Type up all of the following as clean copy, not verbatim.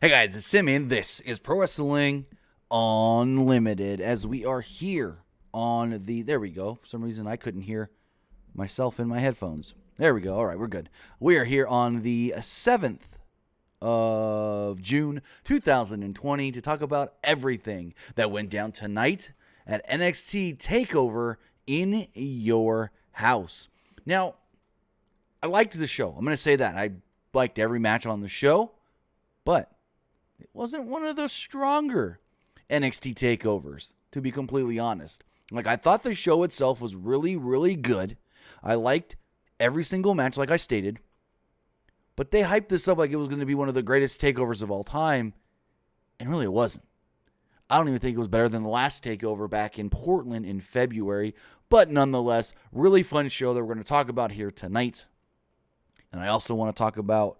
Hey guys, it's Simeon. This is Pro Wrestling Unlimited as we are here on the, there we go. For some reason I couldn't hear myself in my headphones. There we go. All right, we're good. We are here on the 7th of June 2020 to talk about everything that went down tonight at NXT Takeover in your house. Now, I liked the show. I'm going to say that. I liked every match on the show, but it wasn't one of the stronger NXT takeovers, to be completely honest. Like, I thought the show itself was really, really good. I liked every single match, like I stated. But they hyped this up like it was going to be one of the greatest takeovers of all time. And really, it wasn't. I don't even think it was better than the last takeover back in Portland in February. But nonetheless, really fun show that we're going to talk about here tonight. And I also want to talk about,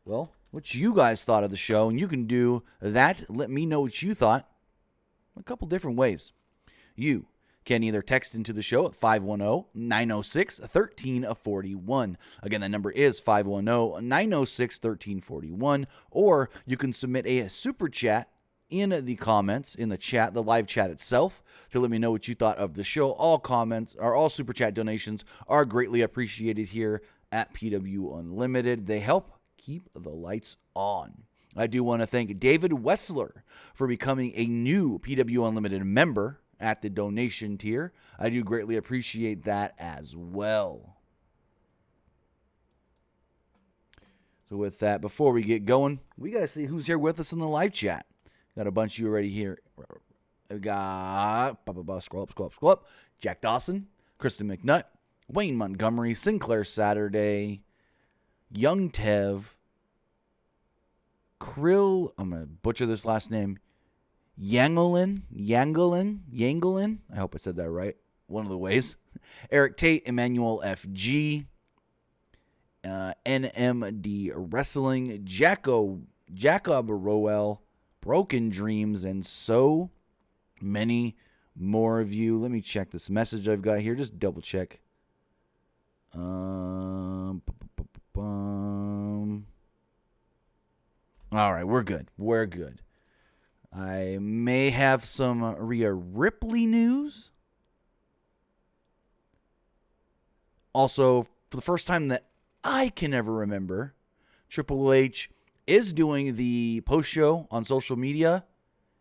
well, what you guys thought of the show, and you can do that. Let me know what you thought a couple different ways. You can either text into the show at 510-906-1341. Again, that number is 510-906-1341. Or you can submit a super chat in the comments, in the chat, the live chat itself, to let me know what you thought of the show. All comments, or all super chat donations are greatly appreciated here at PWU Unlimited. They help keep the lights on. I do want to thank David Wessler for becoming a new PWU Unlimited member at the donation tier. I do greatly appreciate that as well. So with that, before we get going, we got to see who's here with us in the live chat. Got a bunch of you already here. We got, scroll up. Jack Dawson, Kristen McNutt, Wayne Montgomery, Sinclair Saturday, Young Tev, Krill, I'm going to butcher this last name, Yangelin, I hope I said that right, one of the ways, Eric Tate, Emmanuel FG, NMD Wrestling, Jacob Roel, Broken Dreams, and so many more of you. Let me check this message I've got here, just double check. All right, we're good. I may have some Rhea Ripley news. Also, for the first time that I can ever remember, Triple H is doing the post show on social media.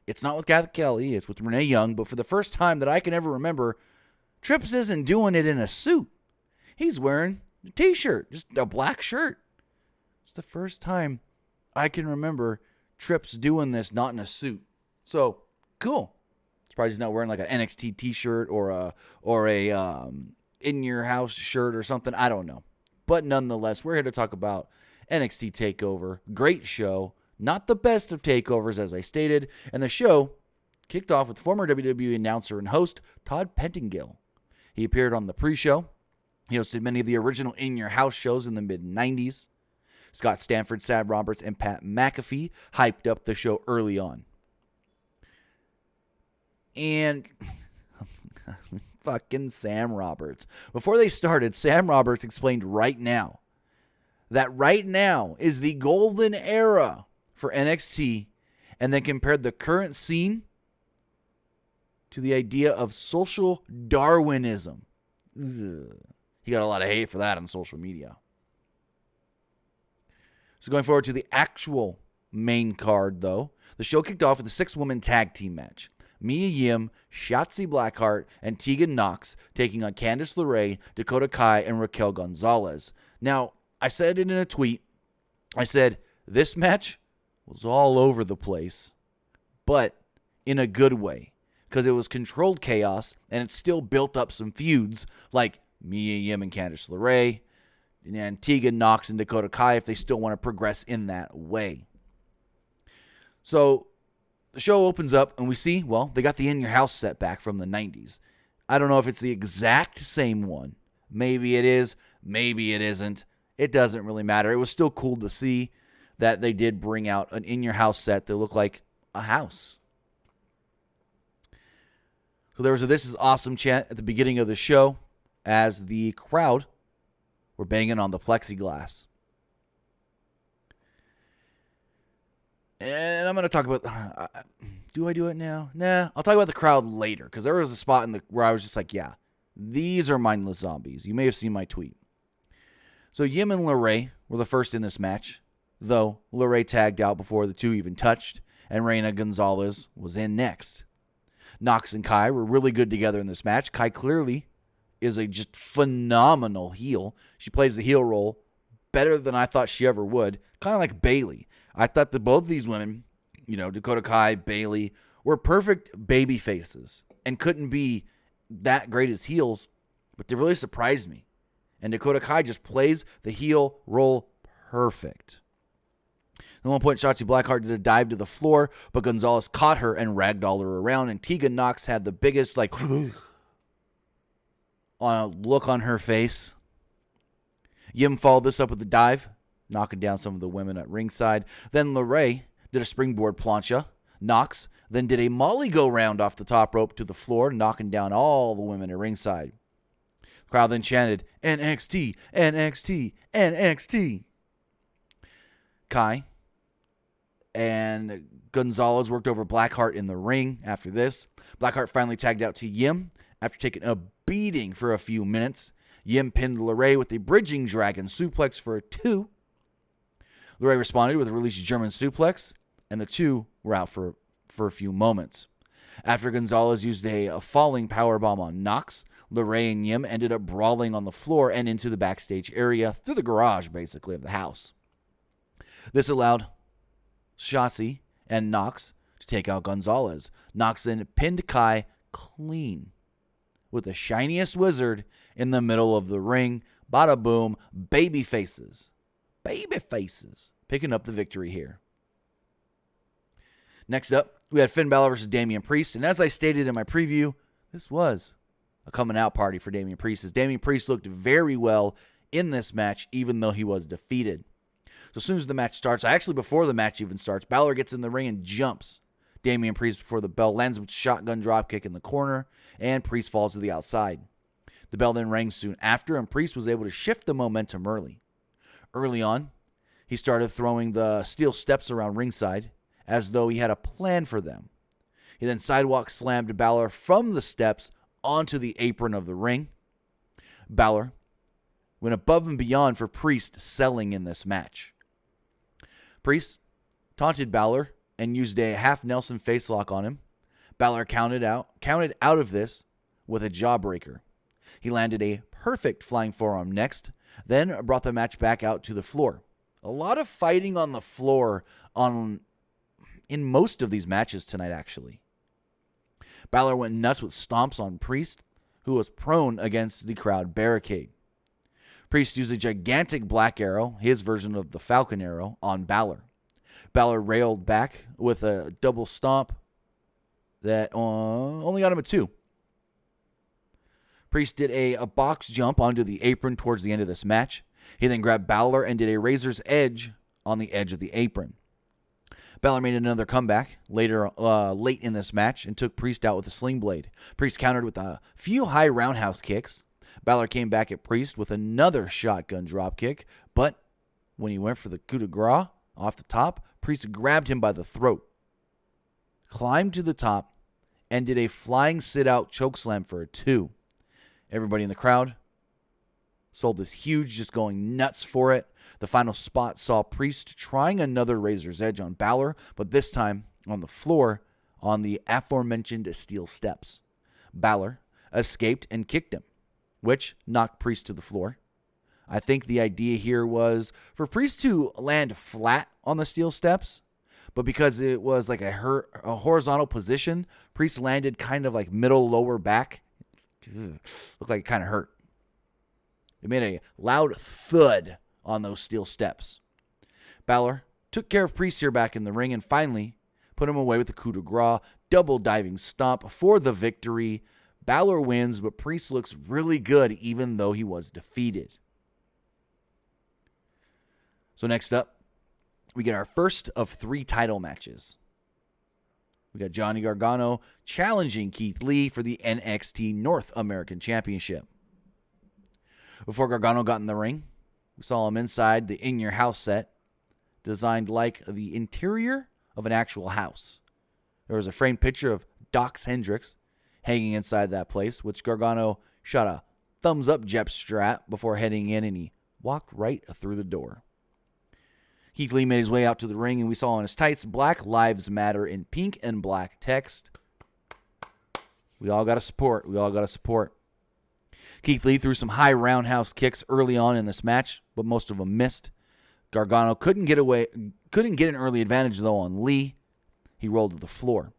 It's not with Kathy Kelly, it's with Renee Young, but for the first time that I can ever remember, Trips isn't doing it in a suit. He's wearing a T-shirt, just a black shirt. It's the first time I can remember Trips doing this not in a suit. So, cool. Surprised he's not wearing like an NXT T-shirt or a in your house shirt or something. I don't know. But nonetheless, we're here to talk about NXT TakeOver. Great show. Not the best of takeovers, as I stated. And the show kicked off with former WWE announcer and host Todd Pettingill. He appeared on the pre-show. He hosted many of the original In Your House shows in the mid-90s. Scott Stanford, Sam Roberts, and Pat McAfee hyped up the show early on. And fucking Sam Roberts. Before they started, Sam Roberts explained right now is the golden era for NXT, and then compared the current scene to the idea of social Darwinism. Ugh. He got a lot of hate for that on social media. So going forward to the actual main card, though, the show kicked off with a 6-woman tag team match. Mia Yim, Shotzi Blackheart, and Tegan Knox taking on Candice LeRae, Dakota Kai, and Raquel Gonzalez. Now, I said it in a tweet. I said, this match was all over the place, but in a good way, because it was controlled chaos, and it still built up some feuds, like Mia Yim and Candice LeRae, and Tegan Knox and Dakota Kai if they still want to progress in that way. So the show opens up and we see, well, they got the In Your House set back from the 90s. I don't know if it's the exact same one. Maybe it is. Maybe it isn't. It doesn't really matter. It was still cool to see that they did bring out an In Your House set that looked like a house. So there was a "This is awesome" chant at the beginning of the show as the crowd were banging on the plexiglass. And I'm going to talk about... do I do it now? Nah, I'll talk about the crowd later, because there was a spot where I was just like, yeah, these are mindless zombies. You may have seen my tweet. So Yim and LeRae were the first in this match, though LeRae tagged out before the two even touched, and Reina Gonzalez was in next. Nox and Kai were really good together in this match. Kai clearly is a just phenomenal heel. She plays the heel role better than I thought she ever would, kind of like Bayley. I thought that both of these women, Dakota Kai, Bayley, were perfect baby faces and couldn't be that great as heels, but they really surprised me. And Dakota Kai just plays the heel role perfect. At one point, Shotzi Blackheart did a dive to the floor, but Gonzalez caught her and ragdolled her around, and Tegan Nox had the biggest, look on her face. Yim followed this up with a dive, knocking down some of the women at ringside. Then LeRae did a springboard plancha. Nox then did a Molly go-round off the top rope to the floor, knocking down all the women at ringside. The crowd then chanted, NXT, NXT, NXT. Kai and Gonzalez worked over Blackheart in the ring after this. Blackheart finally tagged out to Yim after taking a beating for a few minutes. Yim pinned LeRae with a bridging dragon suplex for a 2. LeRae responded with a released German suplex, and the two were out for a few moments. After Gonzalez used a falling powerbomb on Nox, LeRae and Yim ended up brawling on the floor and into the backstage area through the garage, basically, of the house. This allowed Shotzi and Nox to take out Gonzalez. Nox then pinned Kai clean with the shiniest wizard in the middle of the ring. Bada boom, baby faces. Baby faces. Picking up the victory here. Next up, we had Finn Balor versus Damian Priest. And as I stated in my preview, this was a coming out party for Damian Priest, as Damian Priest looked very well in this match, even though he was defeated. So as soon as the match starts, before the match even starts, Balor gets in the ring and jumps Damian Priest before the bell, lands with a shotgun dropkick in the corner, and Priest falls to the outside. The bell then rang soon after, and Priest was able to shift the momentum early. Early on, he started throwing the steel steps around ringside as though he had a plan for them. He then sidewalk slammed Balor from the steps onto the apron of the ring. Balor went above and beyond for Priest selling in this match. Priest taunted Balor and used a half Nelson facelock on him. Balor counted out of this with a jawbreaker. He landed a perfect flying forearm next, then brought the match back out to the floor. A lot of fighting on the floor in most of these matches tonight, actually. Balor went nuts with stomps on Priest, who was prone against the crowd barricade. Priest used a gigantic black arrow, his version of the Falcon arrow, on Balor. Balor railed back with a double stomp that only got him a 2. Priest did a box jump onto the apron towards the end of this match. He then grabbed Balor and did a razor's edge on the edge of the apron. Balor made another comeback late in this match and took Priest out with a sling blade. Priest countered with a few high roundhouse kicks. Balor came back at Priest with another shotgun dropkick, but when he went for the coup de grace off the top, Priest grabbed him by the throat, climbed to the top, and did a flying sit-out chokeslam for a 2. Everybody in the crowd sold this huge, just going nuts for it. The final spot saw Priest trying another razor's edge on Balor, but this time on the floor on the aforementioned steel steps. Balor escaped and kicked him, which knocked Priest to the floor. I think the idea here was for Priest to land flat on the steel steps, but because it was like a horizontal position, Priest landed kind of like middle lower back. Looked like it kind of hurt. It made a loud thud on those steel steps. Balor took care of Priest here back in the ring and finally put him away with the coup de grace, double diving stomp for the victory. Balor wins, but Priest looks really good even though he was defeated. So next up, we get our first of 3 title matches. We got Johnny Gargano challenging Keith Lee for the NXT North American Championship. Before Gargano got in the ring, we saw him inside the In Your House set, designed like the interior of an actual house. There was a framed picture of Doc Hendricks hanging inside that place, which Gargano shot a thumbs-up gesture before heading in, and he walked right through the door. Keith Lee made his way out to the ring, and we saw on his tights, Black Lives Matter in pink and black text. We all got to support. Keith Lee threw some high roundhouse kicks early on in this match, but most of them missed. Gargano couldn't get an early advantage, though, on Lee. He rolled to the floor.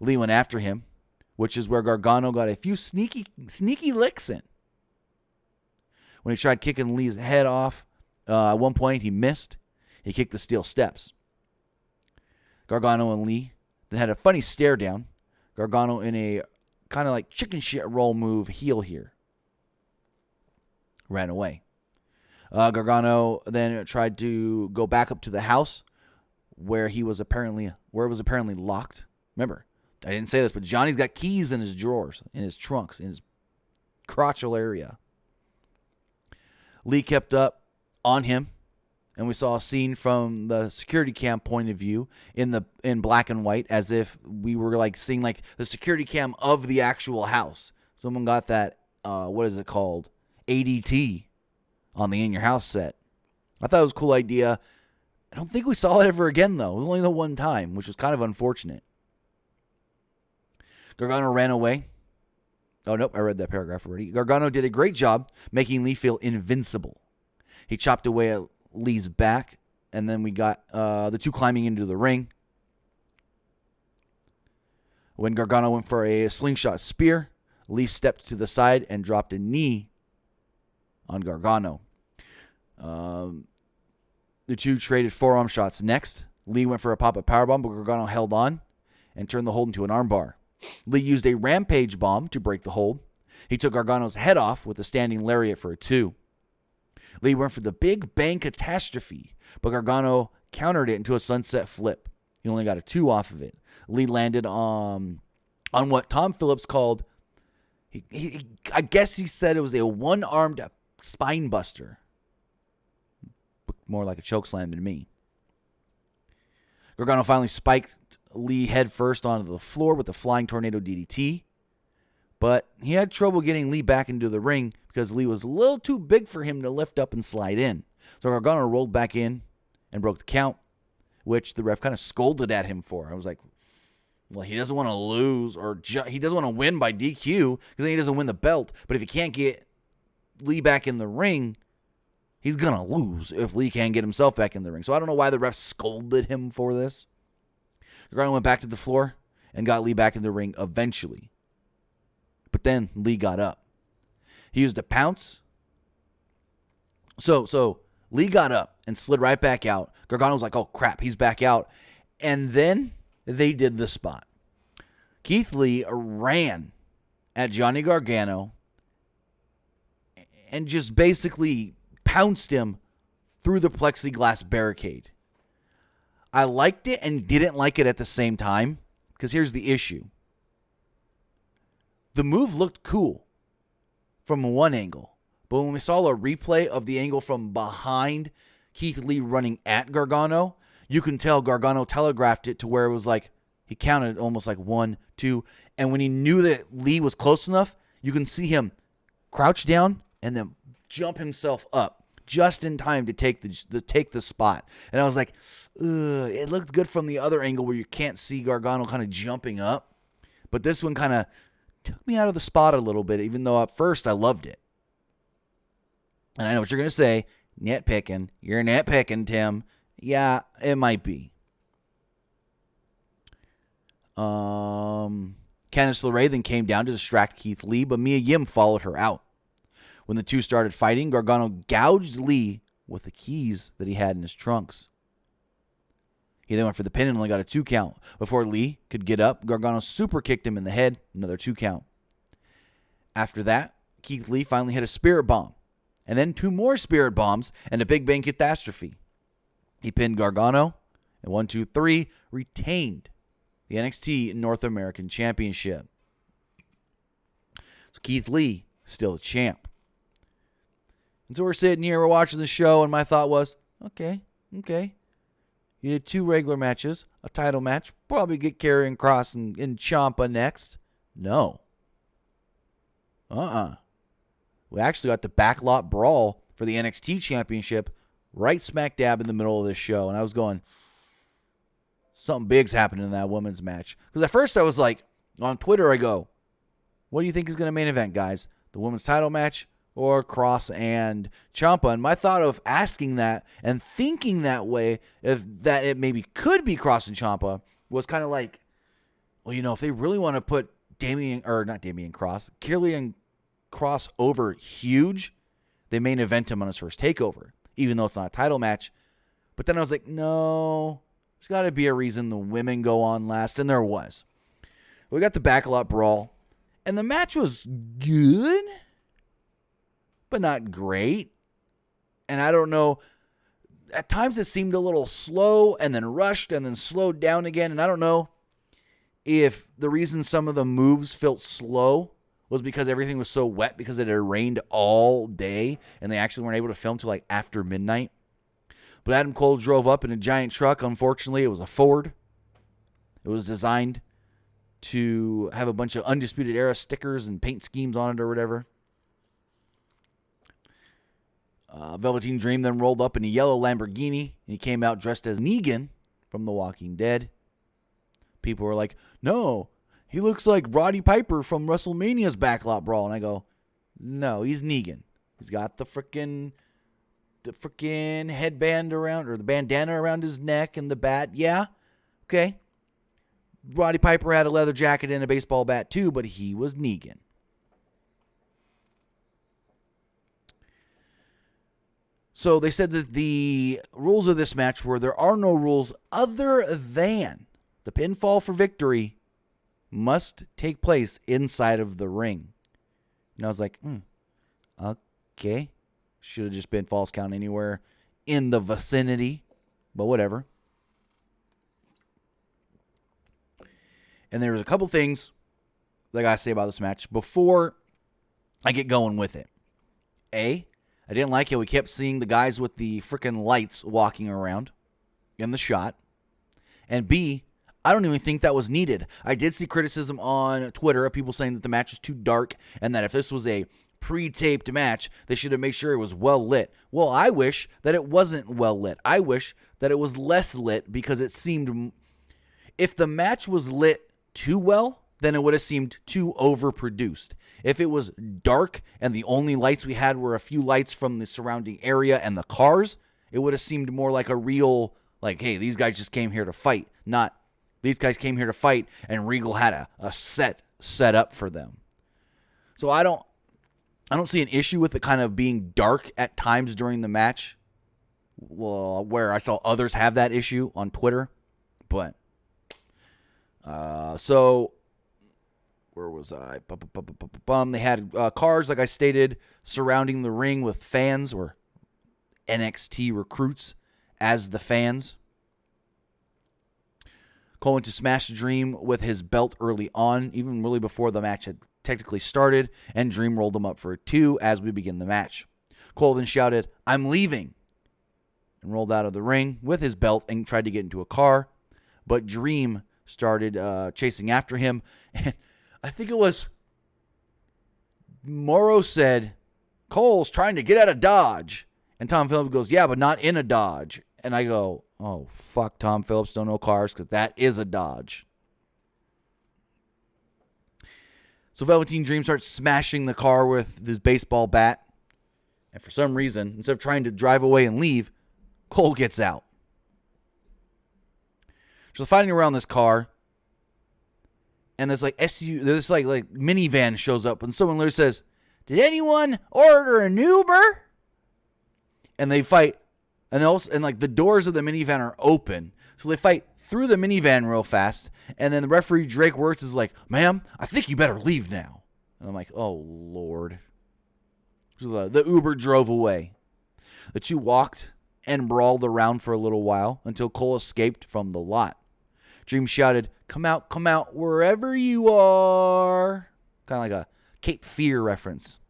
Lee went after him, which is where Gargano got a few sneaky licks in. When he tried kicking Lee's head off, at one point he missed. He kicked the steel steps. Gargano and Lee then had a funny stare down. Gargano in a kind of like chicken shit roll move heel here. Ran away. Gargano then tried to go back up to the house where it was apparently locked. Remember, I didn't say this, but Johnny's got keys in his drawers, in his trunks, in his crotchal area. Lee kept up on him, and we saw a scene from the security cam point of view in black and white, as if we were like seeing like the security cam of the actual house. Someone got that, what is it called? ADT on the In Your House set. I thought it was a cool idea. I don't think we saw it ever again, though. It was only the one time, which was kind of unfortunate. Gargano ran away. Oh, nope, I read that paragraph already. Gargano did a great job making Lee feel invincible. He chopped away at Lee's back, and then we got the two climbing into the ring. When Gargano went for a slingshot spear, Lee stepped to the side and dropped a knee on Gargano. The two traded forearm shots next. Lee went for a pop-up powerbomb, but Gargano held on and turned the hold into an armbar. Lee used a rampage bomb to break the hold. He took Gargano's head off with a standing lariat for a 2. Lee went for the Big Bang Catastrophe, but Gargano countered it into a sunset flip. He only got a 2 off of it. Lee landed on what Tom Phillips called, I guess he said it was a one-armed spine buster. More like a chokeslam than me. Gargano finally spiked Lee head first onto the floor with the flying tornado DDT, but he had trouble getting Lee back into the ring because Lee was a little too big for him to lift up and slide in. So Gargano rolled back in and broke the count, which the ref kind of scolded at him for. I was like, well, he doesn't want to lose, or he doesn't want to win by DQ because then he doesn't win the belt. But if he can't get Lee back in the ring, he's going to lose if Lee can't get himself back in the ring. So I don't know why the ref scolded him for this. Gargano went back to the floor and got Lee back in the ring eventually. But then Lee got up. He used a pounce. So Lee got up and slid right back out. Gargano was like, oh, crap, he's back out. And then they did the spot. Keith Lee ran at Johnny Gargano and just basically pounced him through the plexiglass barricade. I liked it and didn't like it at the same time, because here's the issue. The move looked cool from one angle, but when we saw a replay of the angle from behind Keith Lee running at Gargano, you can tell Gargano telegraphed it to where it was like, he counted almost like 1, 2, and when he knew that Lee was close enough, you can see him crouch down and then jump himself up just in time to take the spot. And I was like, ugh, it looked good from the other angle where you can't see Gargano kind of jumping up. But this one kind of took me out of the spot a little bit, even though at first I loved it. And I know what you're going to say, nitpicking. You're nitpicking, Tim. Yeah, it might be. Candice LeRae then came down to distract Keith Lee, but Mia Yim followed her out. When the two started fighting, Gargano gouged Lee with the keys that he had in his trunks. He then went for the pin and only got a 2 count. Before Lee could get up, Gargano super kicked him in the head, another 2 count. After that, Keith Lee finally hit a spirit bomb, and then 2 more spirit bombs and a Big Bang Catastrophe. He pinned Gargano, and 1, 2, 3, retained the NXT North American Championship. So Keith Lee, still the champ. And so we're sitting here, we're watching the show, and my thought was, okay. You did 2 regular matches, a title match, probably get Karrion Kross and Ciampa next. No. We actually got the Backlot Brawl for the NXT Championship right smack dab in the middle of this show. And I was going, something big's happening in that women's match. Because at first I was like, on Twitter I go, what do you think is going to main event, guys? The women's title match or Kross and Ciampa? And my thought of asking that and thinking that way, if that it maybe could be Kross and Ciampa, was kind of like, well, if they really want to put Karrion Kross over huge, they main event him on his first takeover, even though it's not a title match. But then I was like, no, there's got to be a reason the women go on last, and there was. We got the Backlot Brawl, and the match was good, but not great. And I don't know, at times it seemed a little slow, and then rushed, and then slowed down again, and I don't know if the reason some of the moves felt slow was because everything was so wet because it had rained all day and they actually weren't able to film till like after midnight. But Adam Cole drove up in a giant truck. Unfortunately, it was a Ford. It was designed to have a bunch of Undisputed Era stickers and paint schemes on it or whatever. Velveteen Dream then rolled up in a yellow Lamborghini, and he came out dressed as Negan from The Walking Dead. People were like, no, he looks like Roddy Piper from WrestleMania's Backlot Brawl. And I go, no, he's Negan. He's got the freaking headband around, or the bandana around his neck and the bat. Yeah, okay. Roddy Piper had a leather jacket and a baseball bat too, but he was Negan. So they said that the rules of this match were there are no rules other than the pinfall for victory must take place inside of the ring. And I was like, okay. Should have just been false count anywhere in the vicinity, but whatever. And there's a couple things that I got to say about this match before I get going with it. A, I didn't like how we kept seeing the guys with the freaking lights walking around in the shot. And B, I don't even think that was needed. I did see criticism on Twitter of people saying that the match was too dark and that if this was a pre-taped match, they should have made sure it was well lit. Well, I wish that it wasn't well lit. I wish that it was less lit because it seemed, if the match was lit too well, then it would have seemed too overproduced. If it was dark and the only lights we had were a few lights from the surrounding area and the cars, it would have seemed more like a real, like, hey, these guys just came here to fight, not these guys came here to fight and Regal had a set up for them. So I don't see an issue with it kind of being dark at times during the match, where I saw others have that issue on Twitter. But, so, where was I? They had cars, like I stated, surrounding the ring with fans or NXT recruits as the fans. Cole went to smash Dream with his belt early on, even really before the match had technically started, and Dream rolled him up for a 2 as we begin the match. Cole then shouted, "I'm leaving," and rolled out of the ring with his belt and tried to get into a car, but Dream started chasing after him, and I think it was Morrow said, "Cole's trying to get out of Dodge," and Tom Phillips goes, "Yeah, but not in a Dodge," and I go, oh, fuck, Tom Phillips don't know cars because that is a Dodge. So Velveteen Dream starts smashing the car with his baseball bat. And for some reason, instead of trying to drive away and leave, Cole gets out. So fighting around this car. And this like this like minivan shows up. And someone literally says, "Did anyone order an Uber?" And they fight. And like the doors of the minivan are open. So they fight through the minivan real fast. And then the referee, Drake Wirtz, is like, "Ma'am, I think you better leave now." And I'm like, oh, Lord. So the Uber drove away. The two walked and brawled around for a little while until Cole escaped from the lot. Dream shouted, come out, wherever you are." Kind of like a Cape Fear reference.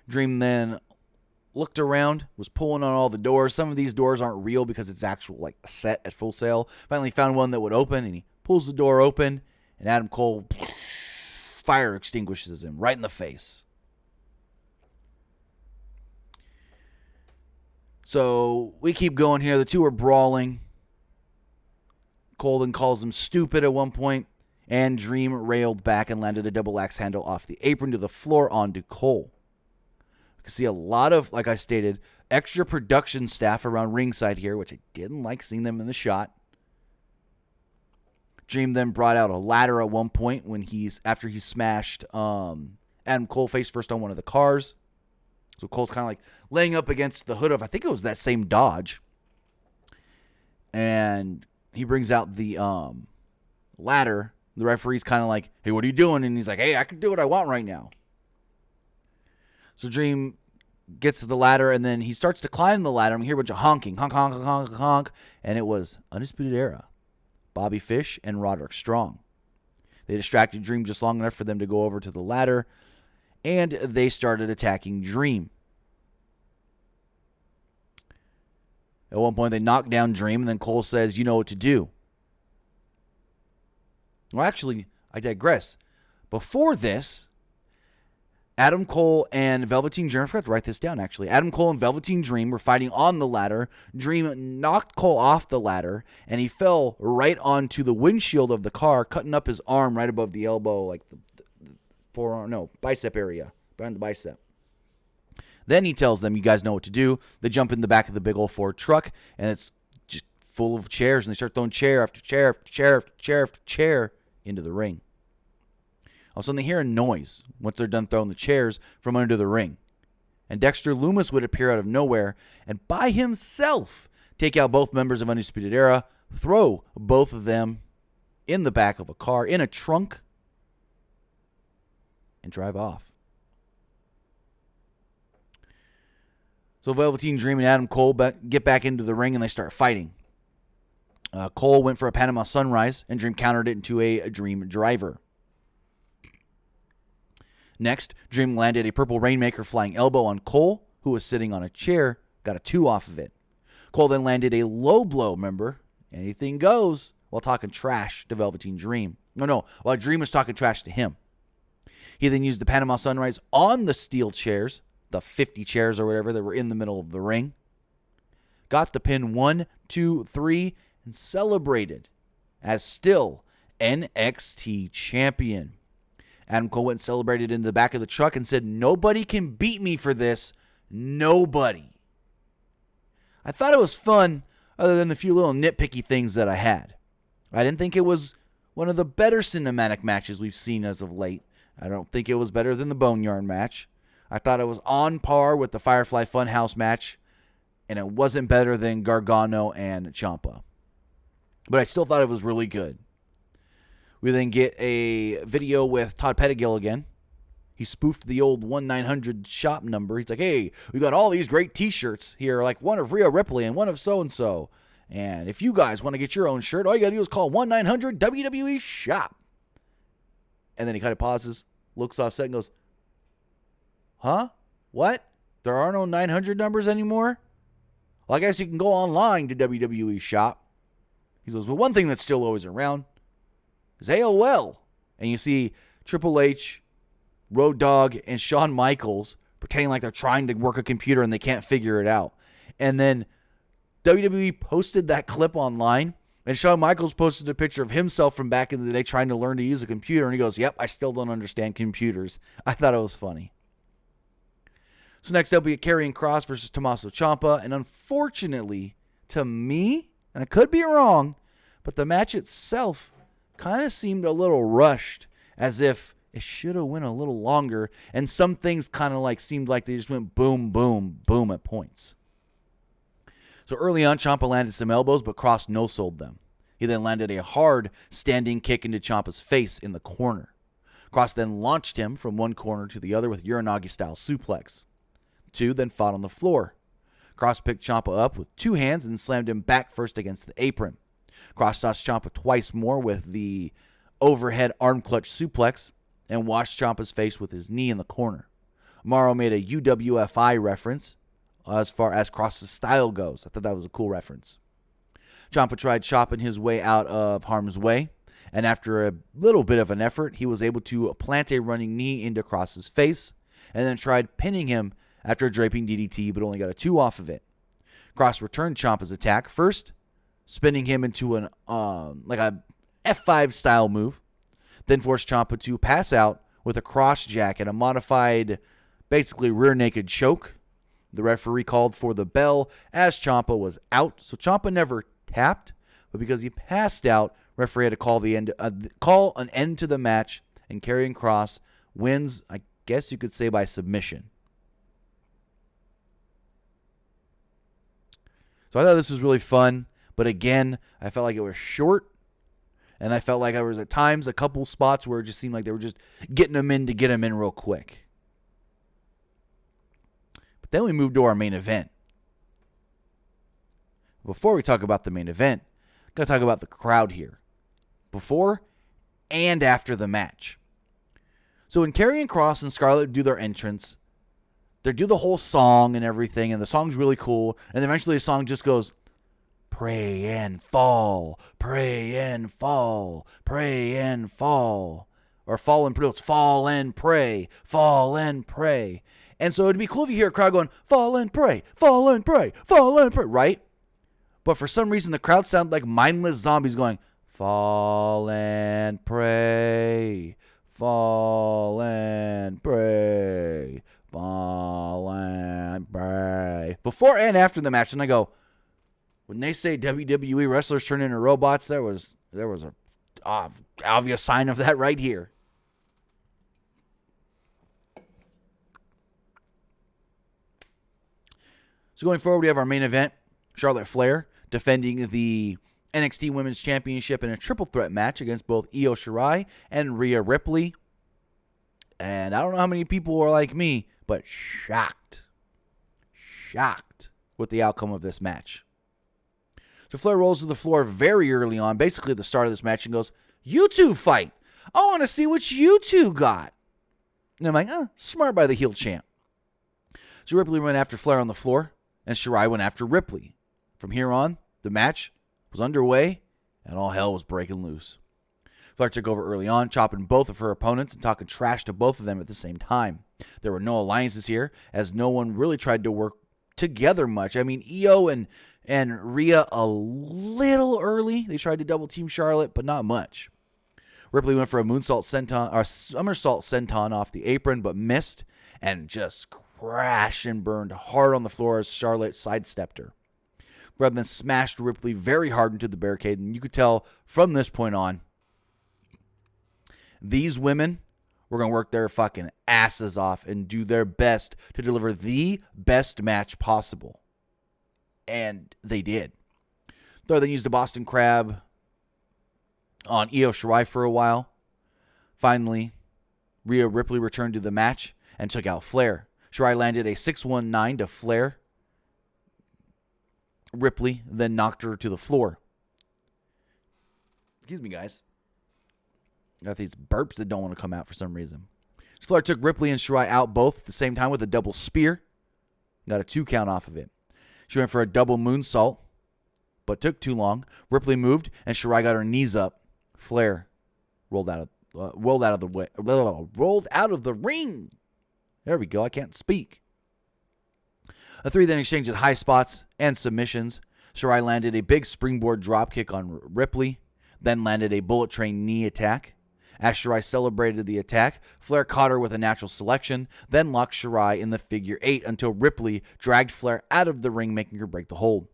Dream then looked around, was pulling on all the doors. Some of these doors aren't real because it's actual like a set at Full Sail. Finally found one that would open, and he pulls the door open, and Adam Cole fire extinguishes him right in the face. So we keep going here. The two are brawling. Cole then calls him stupid at one point, and Dream railed back and landed a double axe handle off the apron to the floor onto Cole. You can see a lot of, like I stated, extra production staff around ringside here, which I didn't like seeing them in the shot. Dream then brought out a ladder at one point after he smashed Adam Cole face first on one of the cars. So Cole's kind of like laying up against the hood of, I think it was that same Dodge. And he brings out the ladder. The referee's kind of like, hey, what are you doing? And he's like, hey, I can do what I want right now. So Dream gets to the ladder, and then he starts to climb the ladder. And we hear a bunch of honking, honk, honk, honk, honk, honk. And it was Undisputed Era, Bobby Fish, and Roderick Strong. They distracted Dream just long enough for them to go over to the ladder, and they started attacking Dream. At one point, they knock down Dream, and then Cole says, you know what to do. Well, actually, I digress. Before this, Adam Cole and Velveteen Dream, I forgot to write this down, actually. Adam Cole and Velveteen Dream were fighting on the ladder. Dream knocked Cole off the ladder, and he fell right onto the windshield of the car, cutting up his arm right above the elbow, like the bicep area, behind the bicep. Then he tells them, you guys know what to do. They jump in the back of the big old Ford truck, and it's just full of chairs, and they start throwing chair after chair after chair after chair after chair into the ring. All of a sudden, they hear a noise once they're done throwing the chairs from under the ring. And Dexter Lumis would appear out of nowhere and by himself take out both members of Undisputed Era, throw both of them in the back of a car, in a trunk, and drive off. So Velveteen Dream and Adam Cole get back into the ring, and they start fighting. Cole went for a Panama Sunrise, and Dream countered it into a Dream Driver. Next, Dream landed a Purple Rainmaker flying elbow on Cole, who was sitting on a chair, got a 2 off of it. Cole then landed a low blow, remember? Anything goes, while talking trash to Velveteen Dream. While Dream was talking trash to him. He then used the Panama Sunrise on the steel chairs, the 50 chairs or whatever that were in the middle of the ring. Got the pin 1, 2, 3, and celebrated as still NXT champion. Adam Cole went and celebrated in the back of the truck and said, nobody can beat me for this. Nobody. I thought it was fun, other than the few little nitpicky things that I had. I didn't think it was one of the better cinematic matches we've seen as of late. I don't think it was better than the Boneyard match. I thought it was on par with the Firefly Funhouse match, and it wasn't better than Gargano and Ciampa. But I still thought it was really good. We then get a video with Todd Pettigill again. He spoofed the old 1-900 shop number. He's like, hey, we got all these great T-shirts here, like one of Rhea Ripley and one of so-and-so. And if you guys want to get your own shirt, all you got to do is call 1-900 WWE shop. And then he kind of pauses, looks off set and goes, huh? What? There are no 900 numbers anymore? Well, I guess you can go online to WWE shop. He goes, well, one thing that's still always around is AOL. And you see Triple H, Road Dogg, and Shawn Michaels pretending like they're trying to work a computer and they can't figure it out. And then WWE posted that clip online, and Shawn Michaels posted a picture of himself from back in the day trying to learn to use a computer, and he goes, yep, I still don't understand computers. I thought it was funny. So next up, we get Karrion Kross versus Tommaso Ciampa, and unfortunately, to me, and I could be wrong, but the match itself kind of seemed a little rushed, as if it should have went a little longer, and some things kind of like seemed like they just went boom, boom, boom at points. So early on, Ciampa landed some elbows, but Kross no-sold them. He then landed a hard standing kick into Ciampa's face in the corner. Kross then launched him from one corner to the other with Uranagi-style suplex. The two then fought on the floor. Kross picked Ciampa up with 2 hands and slammed him back first against the apron. Kross tossed Ciampa twice more with the overhead arm clutch suplex and washed Ciampa's face with his knee in the corner. Morrow made a UWFI reference. as far as Cross's style goes. I thought that was a cool reference. Ciampa tried chopping his way out of harm's way, and after a little bit of an effort, he was able to plant a running knee into Cross's face, and then tried pinning him after a draping DDT, but only got a 2 off of it. Cross returned Ciampa's attack, first spinning him into an like a F5 style move, then forced Ciampa to pass out with a cross jack and a modified, basically rear naked choke. The referee called for the bell as Ciampa was out, so Ciampa never tapped, but because he passed out, referee had to call an end to the match, and Karrion Kross wins, I guess you could say, by submission. So I thought this was really fun, but again, I felt like it was short, and I felt like there was at times a couple spots where it just seemed like they were just getting them in to get them in real quick. But then we moved to our main event. Before we talk about the main event, I'm going to talk about the crowd here. Before and after the match. So when Karrion Kross and Scarlett do their entrance, they do the whole song and everything, and the song's really cool, and then eventually the song just goes, pray and fall, pray and fall, pray and fall. Or fall and pray. It's fall and pray, fall and pray. And so it'd be cool if you hear a crowd going, fall and pray, fall and pray, fall and pray, right? But for some reason, the crowd sounded like mindless zombies going, fall and pray, fall and pray, fall and pray. Before and after the match, and I go, when they say WWE wrestlers turn into robots, there was a obvious sign of that right here. So going forward, we have our main event, Charlotte Flair defending the NXT Women's Championship in a triple threat match against both Io Shirai and Rhea Ripley. And I don't know how many people are like me, but shocked with the outcome of this match. So Flair rolls to the floor very early on, basically at the start of this match, and goes, you two fight. I want to see what you two got. And I'm like, smart by the heel champ. So Ripley went after Flair on the floor, and Shirai went after Ripley. From here on, the match was underway, and all hell was breaking loose. Flair took over early on, chopping both of her opponents and talking trash to both of them at the same time. There were no alliances here, as no one really tried to work together much. I mean, Io and Rhea a little early. They tried to double team Charlotte, but not much. Ripley went for a somersault senton off the apron, but missed and just crashed and burned hard on the floor as Charlotte sidestepped her. Brad then smashed Ripley very hard into the barricade, and you could tell from this point on, these women were going to work their fucking asses off and do their best to deliver the best match possible. And they did. Thor then used the Boston Crab on Io Shirai for a while. Finally, Rhea Ripley returned to the match and took out Flair. Shirai landed a 619 to Flair. Ripley then knocked her to the floor. Excuse me, guys. Got these burps that don't want to come out for some reason. Flair took Ripley and Shirai out both at the same time with a double spear. Got a 2 count off of it. She went for a double moonsault, but took too long. Ripley moved, and Shirai got her knees up. Flair rolled out of the ring. There we go. I can't speak. The three then exchanged at high spots and submissions. Shirai landed a big springboard dropkick on Ripley, then landed a bullet train knee attack. As Shirai celebrated the attack, Flair caught her with a natural selection, then locked Shirai in the figure 8 until Ripley dragged Flair out of the ring, making her break the hold.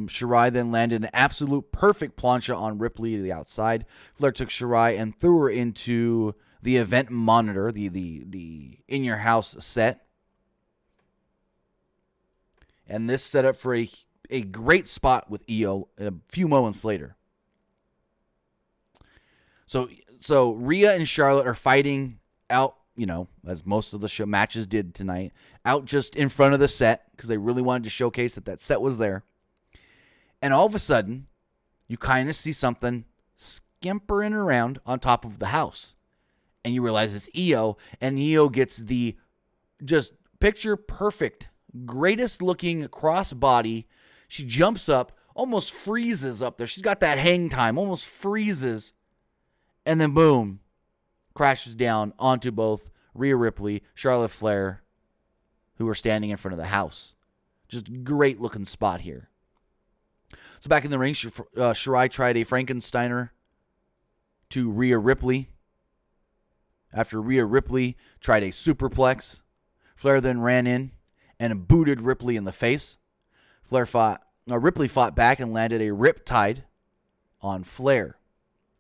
Shirai then landed an absolute perfect plancha on Ripley to the outside. Flair took Shirai and threw her into the event monitor, the in-your-house set. And this set up for a great spot with Io a few moments later. So Rhea and Charlotte are fighting out, as most of the matches did tonight, out just in front of the set because they really wanted to showcase that set was there. And all of a sudden, you kind of see something scampering around on top of the house. And you realize it's Io, and Io gets the just picture perfect, greatest looking crossbody. She jumps up, almost freezes up there. She's got that hang time, almost freezes. And then boom, crashes down onto both Rhea Ripley, Charlotte Flair, who are standing in front of the house. Just great looking spot here. So back in the ring, Shirai tried a Frankensteiner to Rhea Ripley. After Rhea Ripley tried a superplex, Flair then ran in and booted Ripley in the face. Ripley fought back and landed a riptide on Flair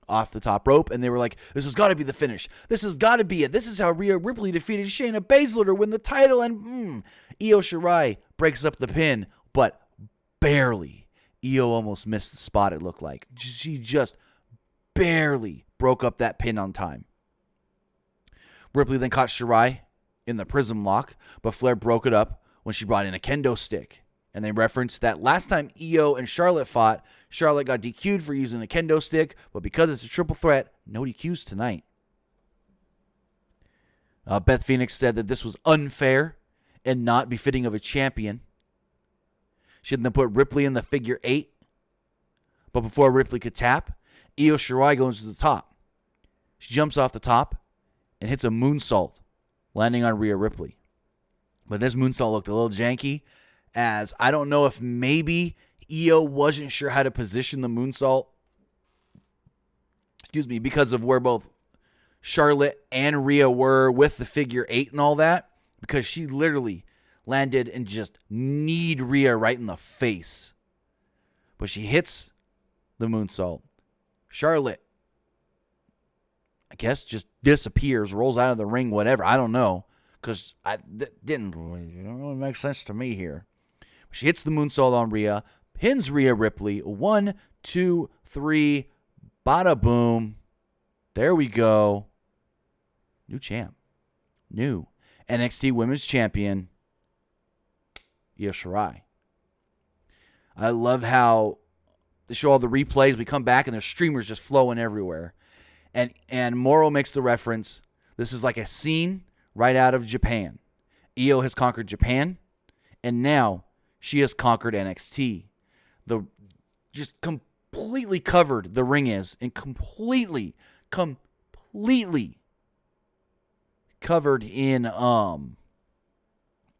off the top rope, and they were like, this has got to be the finish. This has got to be it. This is how Rhea Ripley defeated Shayna Baszler to win the title, and Io Shirai breaks up the pin, but barely. Io almost missed the spot, it looked like. She just barely broke up that pin on time. Ripley then caught Shirai in the prism lock, but Flair broke it up when she brought in a kendo stick. And they referenced that last time Io and Charlotte fought, Charlotte got DQ'd for using a kendo stick, but because it's a triple threat, no DQs tonight. Beth Phoenix said that this was unfair and not befitting of a champion. She then put Ripley in the figure 8, but before Ripley could tap, Io Shirai goes to the top. She jumps off the top and hits a moonsault, landing on Rhea Ripley. But this moonsault looked a little janky, as I don't know if maybe Io wasn't sure how to position the moonsault. Because of where both Charlotte and Rhea were with the figure 8 and all that. Because she literally landed and just kneed Rhea right in the face. But she hits the moonsault. Charlotte, I guess, just disappears, rolls out of the ring, whatever. I don't know. Because it didn't really make sense to me here. She hits the moonsault on Rhea, pins Rhea Ripley. 1, 2, 3, bada boom. There we go. New champ. New NXT Women's Champion, Io Shirai. I love how they show all the replays. We come back and there's streamers just flowing everywhere. And Moro makes the reference. This is like a scene right out of Japan. Io has conquered Japan, and now she has conquered NXT. Just completely covered the ring is, and completely covered in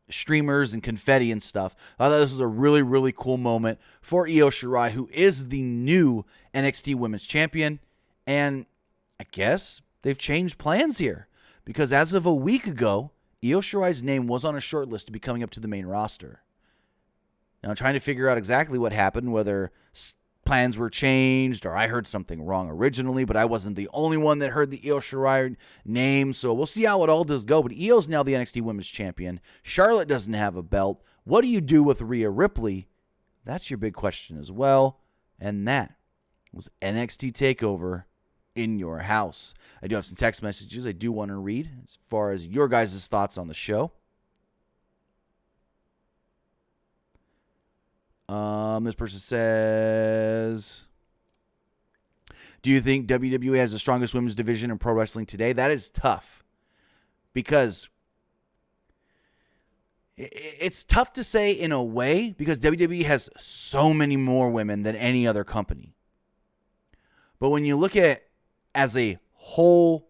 streamers and confetti and stuff. I thought this was a really, really cool moment for Io Shirai, who is the new NXT Women's Champion. And I guess they've changed plans here, because as of a week ago, Io Shirai's name was on a short list to be coming up to the main roster. Now, I'm trying to figure out exactly what happened, whether plans were changed or I heard something wrong originally, but I wasn't the only one that heard the Io Shirai name, so we'll see how it all does go. But Io's now the NXT Women's Champion. Charlotte doesn't have a belt. What do you do with Rhea Ripley? That's your big question as well. And that was NXT TakeOver in your house. I do have some text messages I do want to read as far as your guys' thoughts on the show. This person says, do you think WWE has the strongest women's division in pro wrestling today? That is tough, because it's tough to say in a way, because WWE has so many more women than any other company. But when you look at as a whole,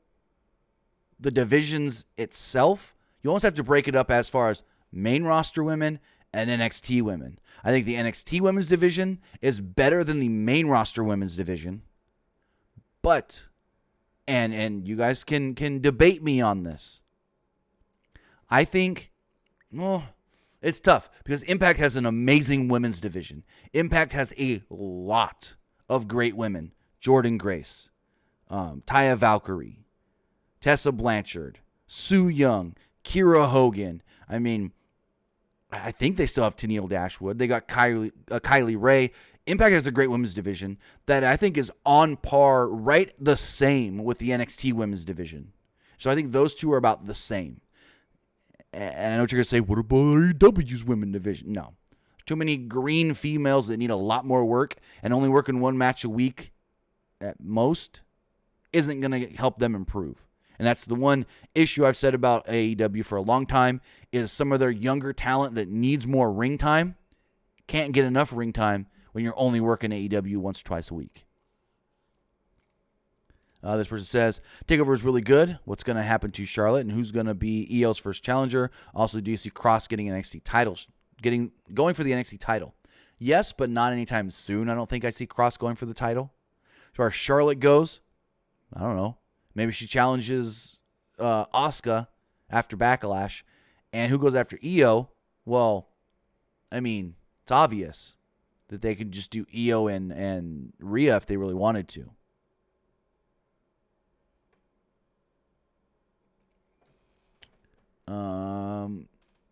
the divisions itself, you almost have to break it up as far as main roster women and NXT women. I think the NXT women's division is better than the main roster women's division. But, and you guys can debate me on this. I think, it's tough, because Impact has an amazing women's division. Impact has a lot of great women. Jordan Grace, Taya Valkyrie, Tessa Blanchard, Sue Young, Kira Hogan. I mean, I think they still have Tennille Dashwood. They got Kylie Ray. Impact has a great women's division that I think is on par, right the same with the NXT women's division. So I think those two are about the same. And I know what you're going to say, what about AEW's women's division? No. Too many green females that need a lot more work and only working one match a week at most isn't going to help them improve. And that's the one issue I've said about AEW for a long time is some of their younger talent that needs more ring time can't get enough ring time when you're only working AEW once or twice a week. This person says, Takeover is really good. What's going to happen to Charlotte and who's going to be EO's first challenger? Also, do you see Cross getting NXT titles, going for the NXT title? Yes, but not anytime soon. I don't think I see Cross going for the title. As far as Charlotte goes, I don't know. Maybe she challenges Asuka after Backlash. And who goes after EO? Well, I mean, it's obvious that they could just do EO and Rhea if they really wanted to.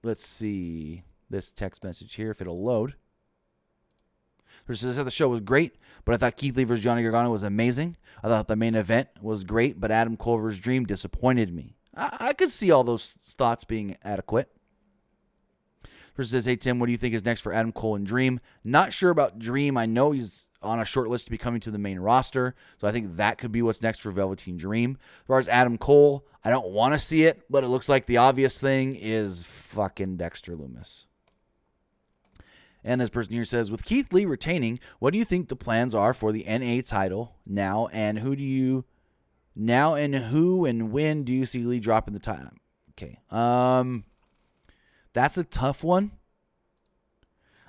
Let's see this text message here, if it'll load. It says that the show was great, but I thought Keith Lee versus Johnny Gargano was amazing. I thought the main event was great, but Adam Cole versus Dream disappointed me. I could see all those thoughts being adequate. It says, hey, Tim, what do you think is next for Adam Cole and Dream? Not sure about Dream. I know he's on a short list to be coming to the main roster, so I think that could be what's next for Velveteen Dream. As far as Adam Cole, I don't want to see it, but it looks like the obvious thing is fucking Dexter Lumis. And this person here says, with Keith Lee retaining, what do you think the plans are for the NA title now, and who and when do you see Lee dropping the title? Okay. That's a tough one.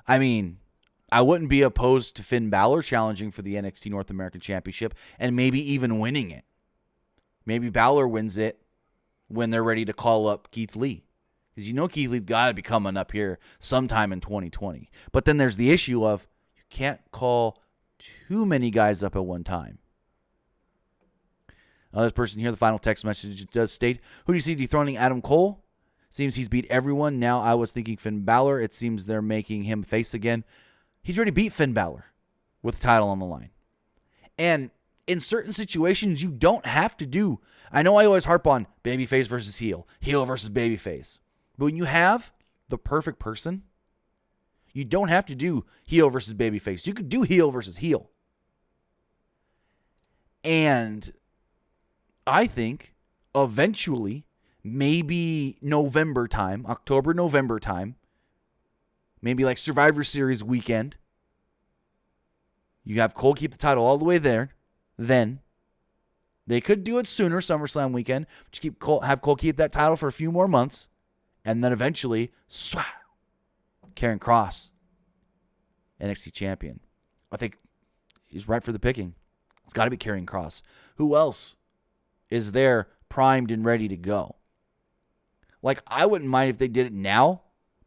I mean, I wouldn't be opposed to Finn Balor challenging for the NXT North American Championship and maybe even winning it. Maybe Balor wins it when they're ready to call up Keith Lee. Because you know Keith Lee's got to be coming up here sometime in 2020. But then there's the issue of you can't call too many guys up at one time. This person here, the final text message does state, who do you see dethroning Adam Cole? Seems he's beat everyone. Now I was thinking Finn Balor. It seems they're making him face again. He's already beat Finn Balor with the title on the line. And in certain situations, you don't have to do. I know I always harp on babyface versus heel versus babyface. But when you have the perfect person, you don't have to do heel versus babyface. You could do heel versus heel. And I think eventually, maybe November time, October, November time, maybe like Survivor Series weekend, you have Cole keep the title all the way there. Then they could do it sooner, SummerSlam weekend, but you have Cole keep that title for a few more months. And then eventually, Karrion Kross, NXT champion. I think he's right for the picking. It's got to be Karrion Kross. Who else is there primed and ready to go? Like, I wouldn't mind if they did it now,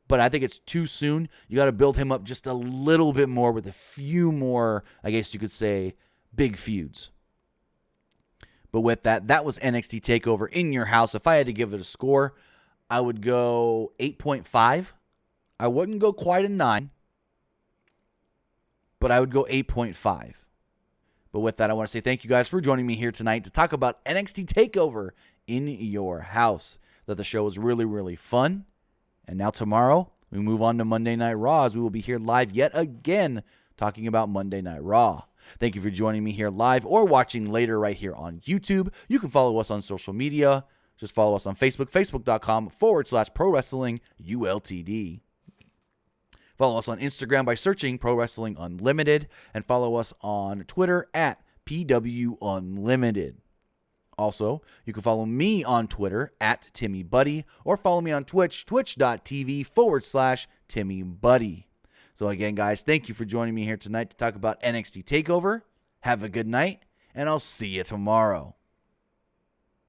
but I think it's too soon. You got to build him up just a little bit more with a few more, I guess you could say, big feuds. But with that, that was NXT TakeOver in your house. If I had to give it a score, I would go 8.5. I wouldn't go quite a 9, but I would go 8.5. But with that, I want to say thank you guys for joining me here tonight to talk about NXT TakeOver in your house. That the show was really, really fun. And now tomorrow, we move on to Monday Night Raw as we will be here live yet again talking about Monday Night Raw. Thank you for joining me here live or watching later right here on YouTube. You can follow us on social media. Just follow us on Facebook, facebook.com/Pro Wrestling ULTD. Follow us on Instagram by searching Pro Wrestling Unlimited, and follow us on Twitter at PW Unlimited. Also, you can follow me on Twitter at TimmyBuddy, or follow me on Twitch, twitch.tv/TimmyBuddy. So again, guys, thank you for joining me here tonight to talk about NXT TakeOver. Have a good night, and I'll see you tomorrow.